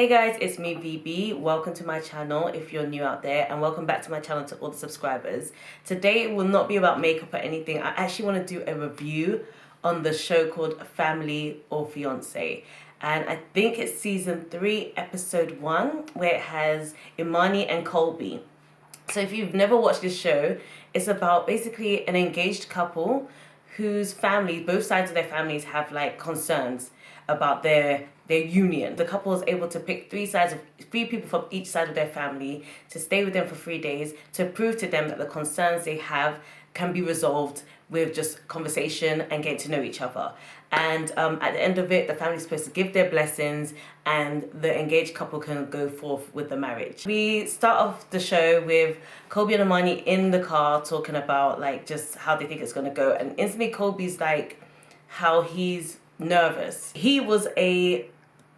Hey guys, it's me VB. Welcome to my channel if you're new out there, and welcome back to my channel to all the subscribers. Today it will not be about makeup or anything. I actually want to do a review on the show called Family or Fiance. And I think it's season 3, episode 1, where it has Imani and Colby. So if you've never watched this show, it's about basically an engaged couple whose family, both sides of their families have like concerns about their union. The couple is able to pick three people from each side of their family to stay with them for 3 days to prove to them that the concerns they have can be resolved with just conversation and getting to know each other. And at the end of it, the family's supposed to give their blessings and the engaged couple can go forth with the marriage. We start off the show with Colby and Imani in the car talking about like just how they think it's going to go. And instantly Colby's like how he's nervous. He was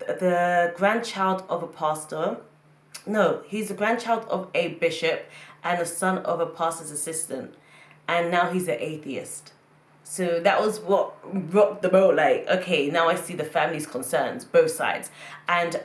the grandchild of a pastor. No, he's the grandchild of a bishop and the son of a pastor's assistant. And now he's an atheist. So that was what rocked the boat. Like, okay, now I see the family's concerns, both sides. And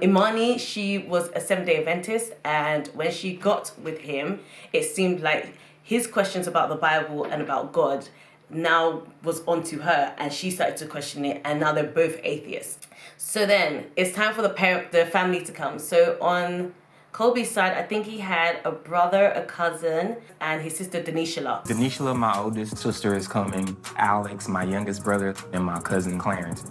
Imani, she was a Seventh-day Adventist. And when she got with him, it seemed like his questions about the Bible and about God now was onto her, and she started to question it, and now they're both atheists. So then it's time for the family to come. So on Colby's side, I think he had a brother, a cousin, and his sister Denishala. Denishala, my oldest sister, is coming. Alex, my youngest brother, and my cousin Clarence.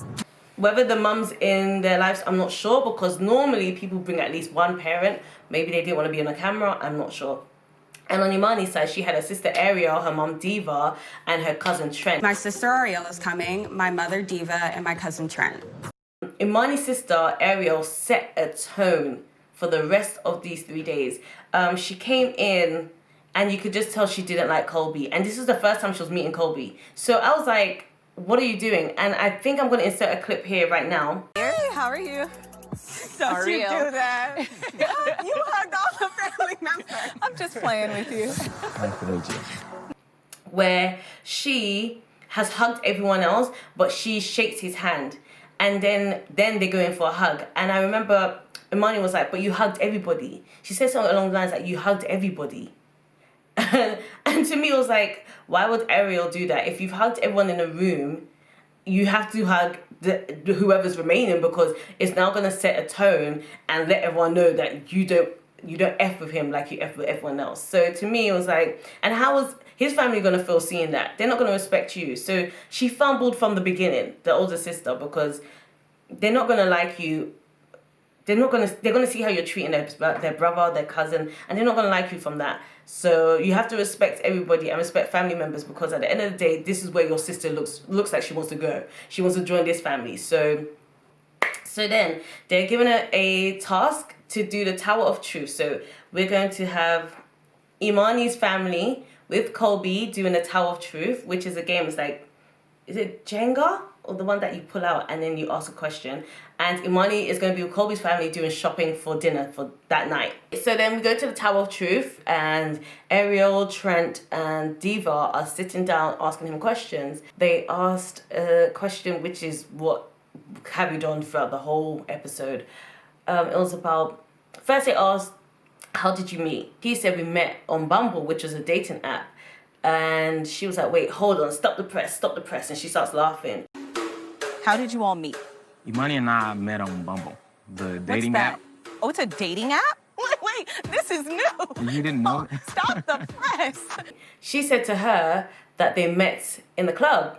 Whether the mum's in their lives, I'm not sure, because normally people bring at least one parent. Maybe they didn't want to be on the camera, I'm not sure. And on Imani's side, she had her sister Ariel, her mom Diva, and her cousin Trent. My sister Ariel is coming, my mother Diva, and my cousin Trent. Imani's sister Ariel set a tone for the rest of these 3 days. She came in and you could just tell she didn't like Colby. And this is the first time she was meeting Colby. So I was like, what are you doing? And I think I'm going to insert a clip here right now. Hey, how are you? Don't you do that. You hugged all the family members. I'm just playing with you. Nice to meet you. Where she has hugged everyone else, but she shakes his hand. And then they go in for a hug. And I remember Imani was like, but you hugged everybody. She said something along the lines like, you hugged everybody. And to me, it was like, why would Ariel do that? If you've hugged everyone in a room, you have to hug whoever's remaining, because it's now going to set a tone and let everyone know that you don't F with him like you F with everyone else. So to me, it was like, and how was his family going to feel seeing that? They're not going to respect you. So she fumbled from the beginning, the older sister, because they're not going to like you. They're going to see how you're treating their brother, their cousin, and they're not going to like you from that. So you have to respect everybody and respect family members, because at the end of the day, this is where your sister looks like she wants to go. She wants to join this family. So then they're given her a task to do the Tower of Truth. So we're going to have Imani's family with Colby doing the Tower of Truth, which is a game. It's like, is it Jenga? Or the one that you pull out and then you ask a question. And Imani is going to be with Colby's family doing shopping for dinner for that night. So then we go to the Tower of Truth, and Ariel, Trent, and Diva are sitting down asking him questions. They asked a question which is what carried on throughout the whole episode. It was about, first they asked, how did you meet? He said we met on Bumble, which was a dating app. And she was like, wait, hold on, stop the press. And she starts laughing. How did you all meet? Imani and I met on Bumble, the dating What's that? app. Oh, it's a dating app? Wait, this is new. You didn't know? Stop the press. She said to her that they met in the club.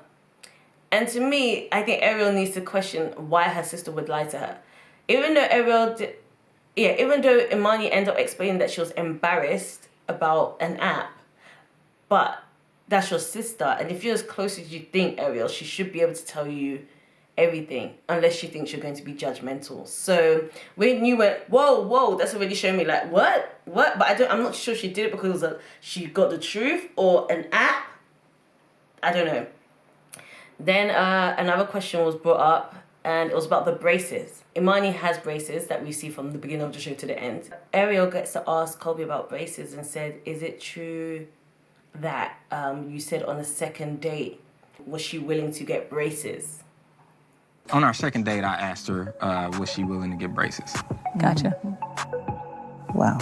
And to me, I think Ariel needs to question why her sister would lie to her. Even though Imani ended up explaining that she was embarrassed about an app, but that's your sister. And if you're as close as you think, Ariel, she should be able to tell you everything, unless she thinks you're going to be judgmental. So when you went, whoa, that's already showing me like, what? But I'm not sure she did it because she got the truth or an app. I don't know. Then another question was brought up, and it was about the braces. Imani has braces that we see from the beginning of the show to the end. Ariel gets to ask Colby about braces and said, is it true that you said on the second date, was she willing to get braces? On our second date, I asked her, was she willing to get braces? Gotcha. Wow.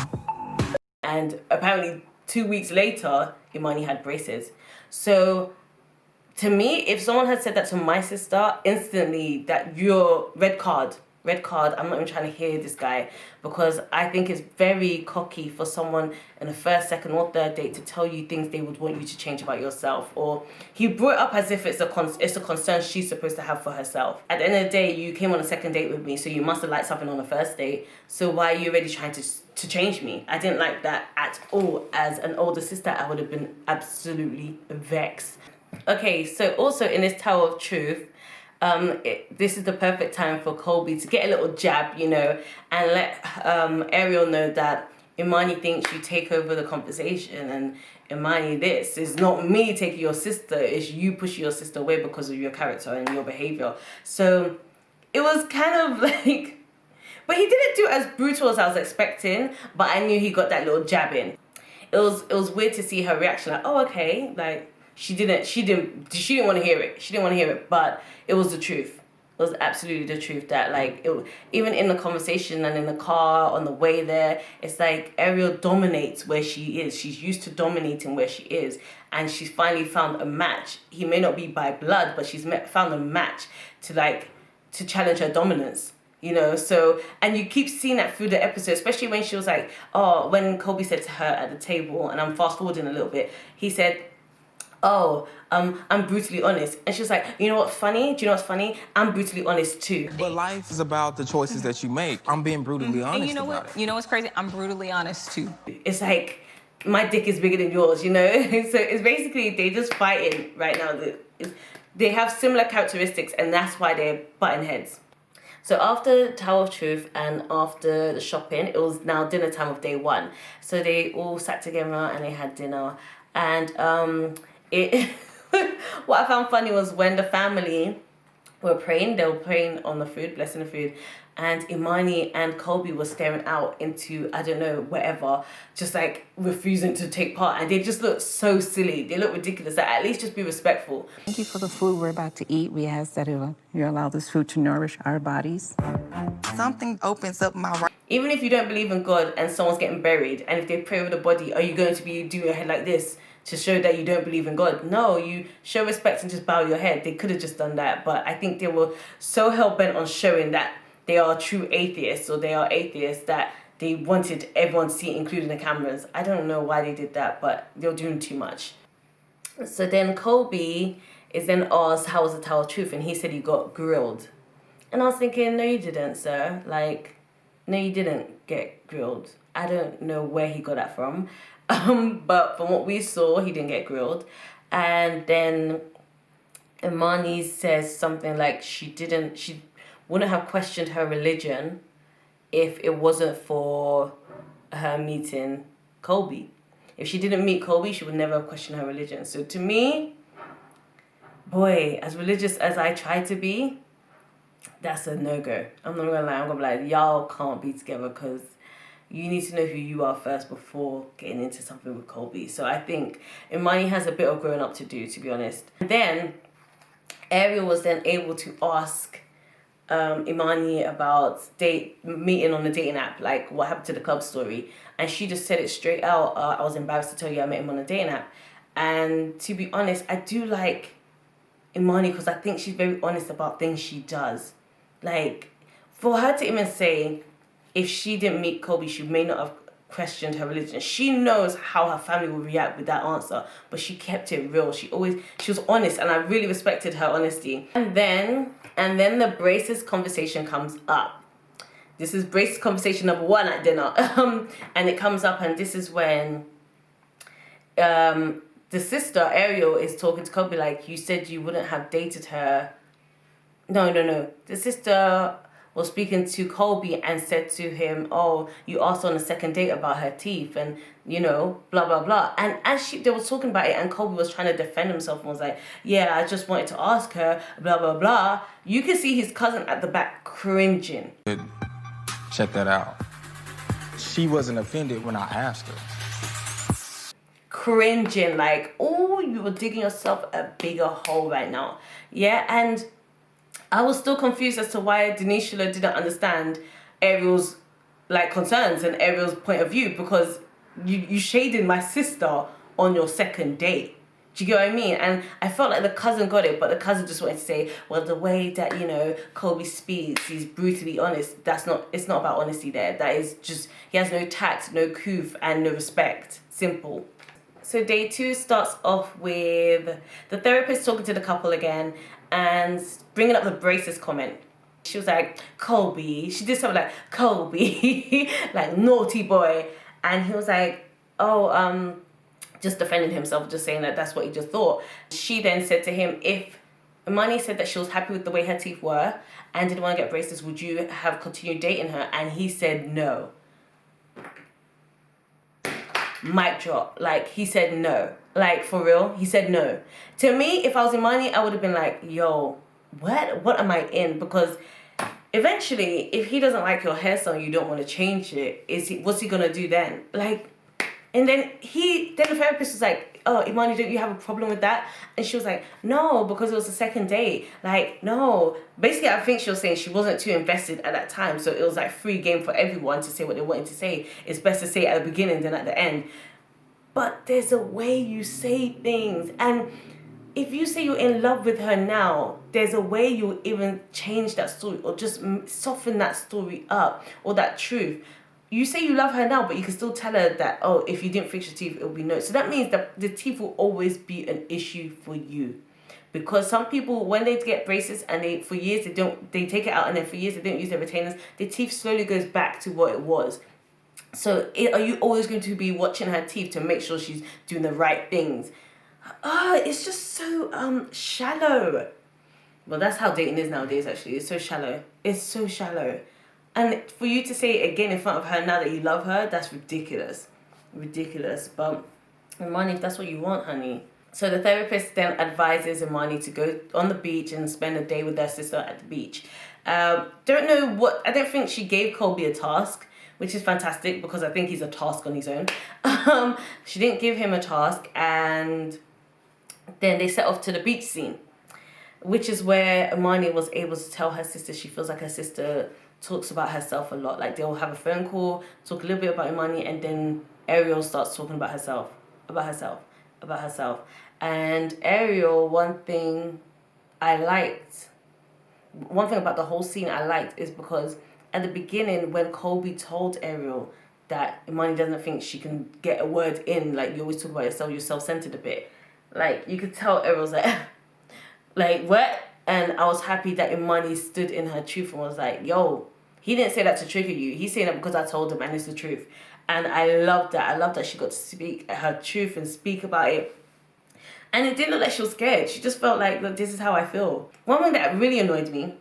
And apparently 2 weeks later, Imani had braces. So to me, if someone had said that to my sister, instantly that you're red card. I'm not even trying to hear this guy, because I think it's very cocky for someone in the first, second, or third date to tell you things they would want you to change about yourself. Or he brought it up as if it's a concern she's supposed to have for herself. At the end of the day, you came on a second date with me, so you must have liked something on the first date. So why are you already trying to change me? I didn't like that at all. As an older sister, I would have been absolutely vexed. Okay, so also in this Tower of Truth, this is the perfect time for Colby to get a little jab, you know, and let Ariel know that Imani thinks you take over the conversation, and Imani, this is not me taking your sister, it's you pushing your sister away because of your character and your behavior. So it was kind of like, but he didn't do it as brutal as I was expecting, but I knew he got that little jab in. It was weird to see her reaction, like, oh, okay, like, she didn't want to hear it. She didn't want to hear it, but it was the truth. It was absolutely the truth that, like, even in the conversation and in the car on the way there, it's like Ariel dominates where she is. She's used to dominating where she is, and she's finally found a match. He may not be by blood, but she's found a match to challenge her dominance. You know, so, and you keep seeing that through the episode, especially when she was like, oh, when Colby said to her at the table, and I'm fast forwarding a little bit, he said, oh, I'm brutally honest. And she was like, you know what's funny? Do you know what's funny? I'm brutally honest too. But life is about the choices that you make. I'm being brutally honest And you know about what? it. You know what's crazy? I'm brutally honest too. It's like, my dick is bigger than yours, you know? So it's basically, they just fighting right now. They have similar characteristics, and that's why they're butting heads. So after Tower of Truth and after the shopping, it was now dinner time of day one. So they all sat together and they had dinner. And what I found funny was when the family were praying, they were praying on the food, blessing the food, and Imani and Colby were staring out into, I don't know, wherever, just like refusing to take part. And they just look so silly. They look ridiculous. Like, at least just be respectful. Thank you for the food we're about to eat. We ask that you allow this food to nourish our bodies. Something opens up my right. Even if you don't believe in God and someone's getting buried, and if they pray over the body, are you going to be doing your head like this to show that you don't believe in God? No, you show respect and just bow your head. They could have just done that, but I think they were so hell-bent on showing that they are true atheists, or they are atheists, that they wanted everyone to see it, including the cameras. I don't know why they did that, but they were doing too much. So then Colby is then asked, how was the Tower of Truth? And he said he got grilled. And I was thinking, no, you didn't, sir. Like, no, you didn't get grilled. I don't know where he got that from. But from what we saw, he didn't get grilled. And then Imani says something like she wouldn't have questioned her religion if it wasn't for her meeting Colby. If she didn't meet Colby, she would never have questioned her religion. So to me, boy, as religious as I try to be, that's a no-go. I'm not gonna lie, I'm gonna be like, y'all can't be together, because you need to know who you are first before getting into something with Colby. So I think Imani has a bit of growing up to do, to be honest. And then Ariel was then able to ask Imani about meeting on the dating app, like what happened to the club story. And she just said it straight out. I was embarrassed to tell you I met him on a dating app. And to be honest, I do like Imani because I think she's very honest about things she does. Like, for her to even say, if she didn't meet Colby, she may not have questioned her religion. She knows how her family will react with that answer, but she kept it real. She was honest, and I really respected her honesty. And then the braces conversation comes up. This is braces conversation number one at dinner. And it comes up, and this is when the sister, Ariel, is talking to Colby like, you said you wouldn't have dated her. No. The sister was speaking to Colby and said to him, oh, you asked on a second date about her teeth and, you know, blah, blah, blah. And as they were talking about it and Colby was trying to defend himself and was like, yeah, I just wanted to ask her, blah, blah, blah. You can see his cousin at the back cringing. Check that out. She wasn't offended when I asked her. Cringing, like, oh, you were digging yourself a bigger hole right now. Yeah, and I was still confused as to why Denishula didn't understand Ariel's like concerns and Ariel's point of view, because you shaded my sister on your second date. Do you get what I mean? And I felt like the cousin got it, but the cousin just wanted to say, well, the way that, you know, Colby speaks, he's brutally honest. It's not about honesty there. That is just, he has no tact, no couth, and no respect. Simple. So day 2 starts off with the therapist talking to the couple again and bringing up the braces comment. She was like, Colby. She did something like, Colby, like naughty boy. And he was like, oh, just defending himself, just saying that that's what he just thought. She then said to him, if Imani said that she was happy with the way her teeth were and didn't want to get braces, would you have continued dating her? And he said no. Mic drop. Like, he said no. Like, for real, he said no. To me, if I was Imani, I would have been like, yo, what am I in? Because eventually, if he doesn't like your hairstyle, you don't want to change it, what's he gonna do then? Like, and then the therapist was like, oh, Imani, don't you have a problem with that? And she was like, no, because it was the second date. Like, no. Basically, I think she was saying she wasn't too invested at that time. So it was like free game for everyone to say what they wanted to say. It's best to say it at the beginning than at the end. But there's a way you say things. And if you say you're in love with her now, there's a way you'll even change that story or just soften that story up or that truth. You say you love her now, but you can still tell her that, oh, if you didn't fix your teeth, it'll be no. So that means that the teeth will always be an issue for you. Because some people, when they get braces and for years they take it out, and then for years they don't use their retainers, their teeth slowly goes back to what it was. So are you always going to be watching her teeth to make sure she's doing the right things? It's just so shallow. Well, that's how dating is nowadays, actually. It's so shallow. It's so shallow. And for you to say it again in front of her now that you love her, that's ridiculous. Ridiculous. But Imani, if that's what you want, honey. So the therapist then advises Imani to go on the beach and spend a day with their sister at the beach. I don't think she gave Colby a task, which is fantastic because I think he's a task on his own. She didn't give him a task, and then they set off to the beach scene, which is where Imani was able to tell her sister she feels like her sister talks about herself a lot. Like, they'll have a phone call, talk a little bit about Imani, and then Ariel starts talking about herself. And Ariel, one thing about the whole scene I liked is because at the beginning, when Colby told Ariel that Imani doesn't think she can get a word in, like, you always talk about yourself, you're self-centered a bit. Like, you could tell Ariel's like, like, what? And I was happy that Imani stood in her truth and was like, yo, he didn't say that to trigger you. He's saying that because I told him and it's the truth. And I love that. I love that she got to speak her truth and speak about it. And it didn't look like she was scared. She just felt like, look, this is how I feel. One thing that really annoyed me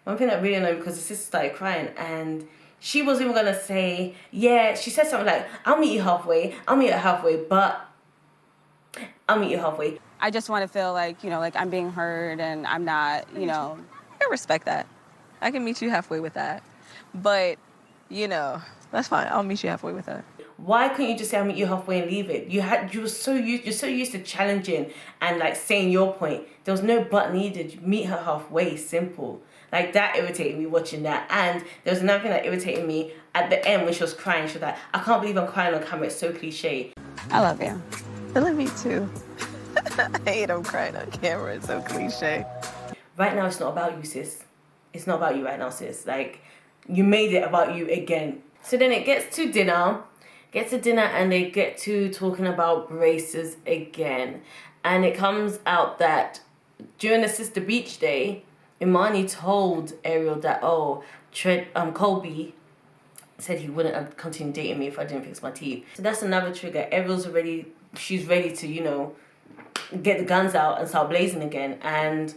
because the sister started crying and she wasn't even going to say, yeah, she said something like, I'll meet you halfway, but I'll meet you halfway. I just want to feel like, you know, like I'm being heard and I'm not, you know, I respect that. I can meet you halfway with that. But, you know, that's fine. I'll meet you halfway with that. Why couldn't you just say I'll meet you halfway and leave it? You're so used to challenging and like saying your point. There was no but needed. You meet her halfway, simple. Like, that irritated me watching that. And there was another thing that irritated me at the end when she was crying. She was like, I can't believe I'm crying on camera. It's so cliche. I love you. I love you too. I hate him crying on camera. It's so cliche. Right now, it's not about you, sis. It's not about you right now, sis. Like, you made it about you again. So then it gets to dinner. And they get to talking about braces again. And it comes out that during the sister beach day, Imani told Ariel that, Colby said he wouldn't have continued dating me if I didn't fix my teeth. So that's another trigger. She's ready to, you know, get the guns out and start blazing again. And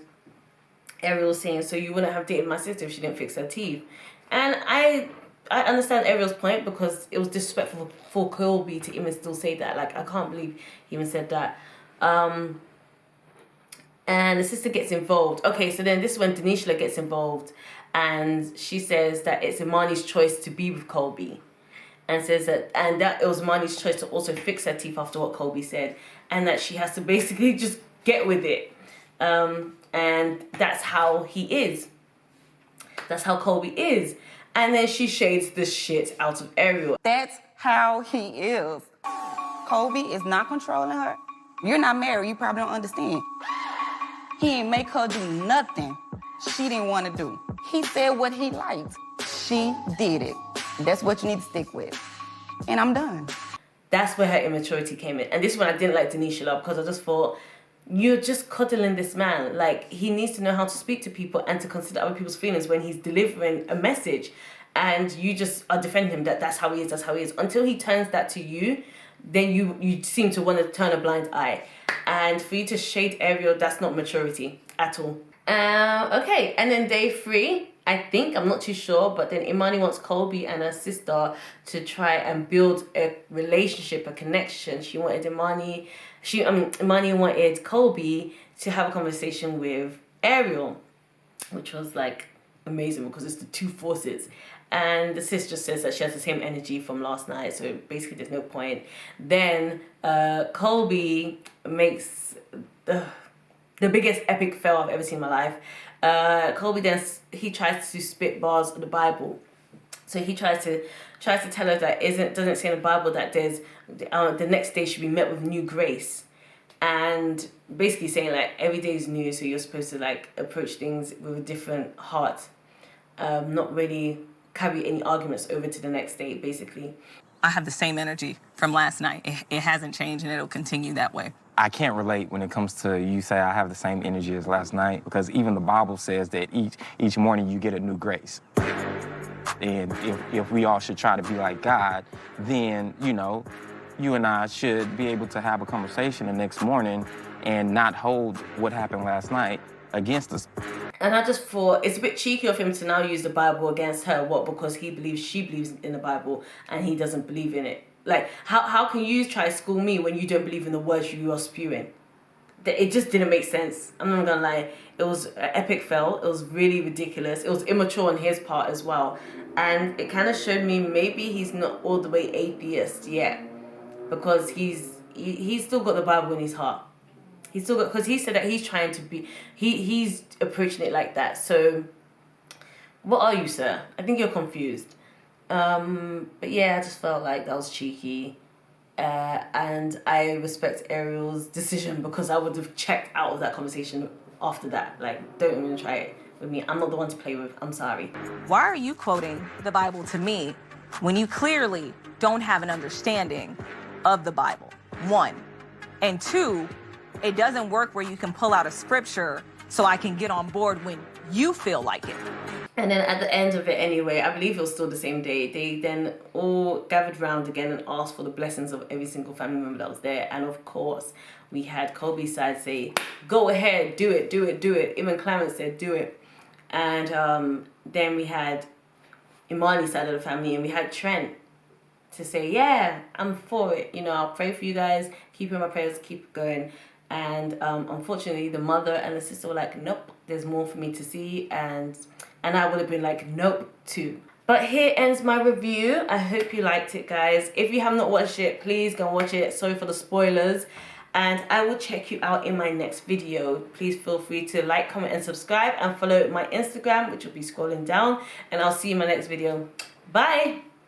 Ariel's saying, so you wouldn't have dated my sister if she didn't fix her teeth. And I understand Ariel's point because it was disrespectful for Colby to even still say that. Like, I can't believe he even said that. And the sister gets involved. Okay, so then this is when Denishula gets involved. And she says that it's Imani's choice to be with Colby. And says that it was Imani's choice to also fix her teeth after what Colby said. And that she has to basically just get with it. And that's how he is. That's how Colby is. And then she shades the shit out of Ariel. That's how he is. Colby is not controlling her. You're not married. You probably don't understand. He ain't make her do nothing she didn't want to do. He said what he liked. She did it. That's what you need to stick with. And I'm done. That's where her immaturity came in. And this is when I didn't like Denisha Love, because I just thought, you're just coddling this man. Like, he needs to know how to speak to people and to consider other people's feelings when he's delivering a message. And you just are defending him that that's how he is, that's how he is. Until he turns that to you, then you seem to want to turn a blind eye. And for you to shade Ariel, that's not maturity at all. Okay, and then day 3, I think, I'm not too sure, but then Imani wants Colby and her sister to try and build a relationship, a connection. She wanted Imani wanted Colby to have a conversation with Ariel, which was like amazing because it's the two forces. And the sis just says that she has the same energy from last night, so basically there's no point. Then Colby makes the biggest epic fail I've ever seen in my life. Colby then he tries to spit bars on the Bible. So he tries to tell her that doesn't say in the Bible that there's the next day should be met with new grace, and basically saying like every day is new, so you're supposed to like approach things with a different heart, not really carry any arguments over to the next day, basically. I have the same energy from last night. It hasn't changed, and it'll continue that way. I can't relate when it comes to you say I have the same energy as last night, because even the Bible says that each morning you get a new grace. And if we all should try to be like God, then, you know, you and I should be able to have a conversation the next morning and not hold what happened last night against us. And I just thought it's a bit cheeky of him to now use the Bible against her. What? Because she believes in the Bible and he doesn't believe in it. Like, how can you try to school me when you don't believe in the words you are spewing? It just didn't make sense. I'm not gonna lie. It was an epic fail. It was really ridiculous. It was immature on his part as well. And it kind of showed me maybe he's not all the way atheist yet. Because he's still got the Bible in his heart. He's still got, because he said that he's trying to be, he's approaching it like that. So, what are you, sir? I think you're confused. But yeah, I just felt like that was cheeky. And I respect Ariel's decision because I would have checked out of that conversation after that. Like, don't even try it with me. I'm not the one to play with. I'm sorry. Why are you quoting the Bible to me when you clearly don't have an understanding of the Bible? 1. And 2, it doesn't work where you can pull out a scripture so I can get on board when you feel like it. And then at the end of it anyway, I believe it was still the same day, they then all gathered round again and asked for the blessings of every single family member that was there. And of course, we had Colby's side say, go ahead, do it, do it, do it. Even Clarence said, do it. And then we had Imani's side of the family, and we had Trent to say, yeah, I'm for it. You know, I'll pray for you guys, keep in my prayers, keep going. And unfortunately, the mother and the sister were like, nope, there's more for me to see. And I would have been like, nope, too. But here ends my review. I hope you liked it, guys. If you have not watched it, please go and watch it. Sorry for the spoilers. And I will check you out in my next video. Please feel free to like, comment, and subscribe. And follow my Instagram, which will be scrolling down. And I'll see you in my next video. Bye.